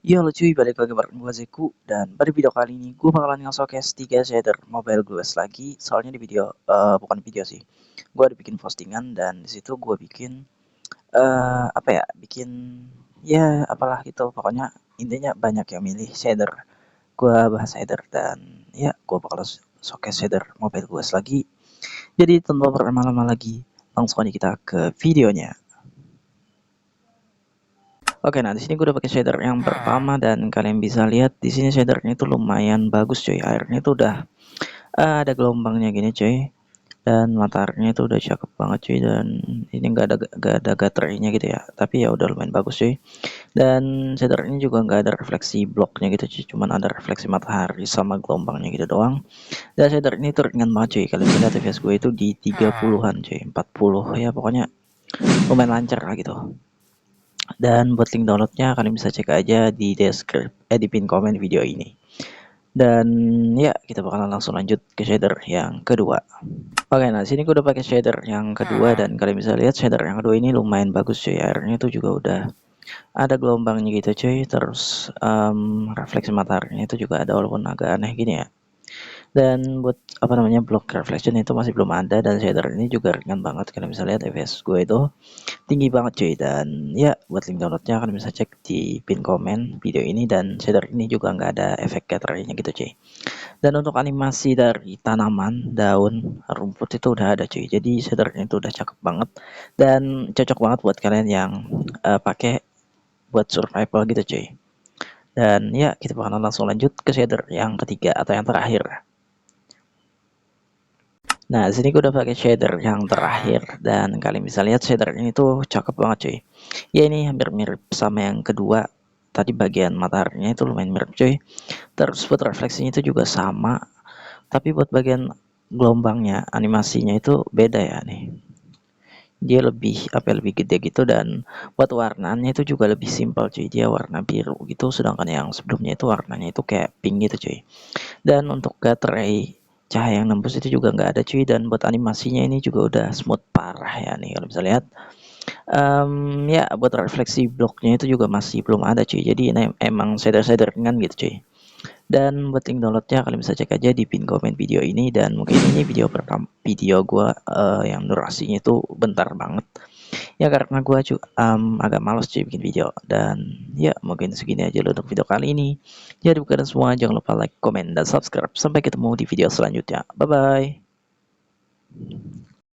Yo cuy, balik lagi bareng gue Zeku. Dan pada video kali ini gue bakalan nge-showcase 3 shader Mobile Guys lagi. Soalnya di video, bukan video sih, gue ada bikin postingan dan disitu gue bikin apa ya, bikin ya apalah gitu. Pokoknya intinya banyak yang milih shader. Gue bahas shader dan ya gue bakal showcase shader Mobile Guys lagi. Jadi tanpa berlama-lama lagi, langsung aja kita ke videonya. Oke, nah di sini gue udah pakai shader yang pertama dan kalian bisa lihat di sini shadernya itu lumayan bagus cuy. Airnya itu udah ada gelombangnya gini cuy. Dan mataharinya itu udah cakep banget cuy, dan ini nggak ada gaterainya gitu ya. Tapi ya udah lumayan bagus cuy. Dan shader ini juga nggak ada refleksi bloknya gitu cuy. Cuman ada refleksi matahari sama gelombangnya gitu doang. Dan shader ini tuh ringan banget cuy. Kalian bisa lihat FPS gue itu di 30-an cuy, 40 ya pokoknya lumayan lancar lah gitu. Dan buat link downloadnya kalian bisa cek aja di di pin komen video ini. Dan ya kita bakalan langsung lanjut ke shader yang kedua. Oke, nah sini gue udah pakai shader yang kedua dan kalian bisa lihat shader yang kedua ini lumayan bagus cuy. Airnya itu juga udah ada gelombangnya gitu cuy. Terus refleksi mataharinya itu juga ada walaupun agak aneh gini ya. Dan buat apa namanya block reflection itu masih belum ada, dan shader ini juga ringan banget. Kalian bisa lihat FPS gue itu tinggi banget cuy. Dan ya buat link downloadnya kalian bisa cek di pin komen video ini. Dan shader ini juga nggak ada efek gathering gitu cuy. Dan untuk animasi dari tanaman, daun, rumput itu udah ada cuy. Jadi shadernya itu udah cakep banget dan cocok banget buat kalian yang pakai buat survival gitu cuy. Dan ya kita bakalan langsung lanjut ke shader yang ketiga atau yang terakhir. Nah, di sini gue udah pakai shader yang terakhir dan kalian bisa lihat shader ini tuh cakep banget cuy. Ya ini hampir mirip sama yang kedua. Tadi bagian mataharinya itu lumayan mirip cuy. Terus buat refleksinya itu juga sama. Tapi buat bagian gelombangnya, animasinya itu beda ya nih. Dia lebih apa ya, lebih gede gitu, dan buat warnanya itu juga lebih simpel cuy. Dia warna biru gitu, sedangkan yang sebelumnya itu warnanya itu kayak pink gitu cuy. Dan untuk gaterai cahaya yang nembus itu juga nggak ada cuy, dan buat animasinya ini juga udah smooth parah ya nih kalau bisa lihat. Ya buat refleksi bloknya itu juga masih belum ada cuy, jadi ini emang shader-shader ringan gitu cuy. Dan buat link downloadnya kalian bisa cek aja di pin komen video ini. Dan mungkin ini video pertama, video gua yang durasinya itu bentar banget ya, karena gua agak males cuy bikin video. Dan ya mungkin segini aja untuk video kali ini. Jadi buat kalian semua jangan lupa like, komen, dan subscribe. Sampai ketemu di video selanjutnya. Bye bye.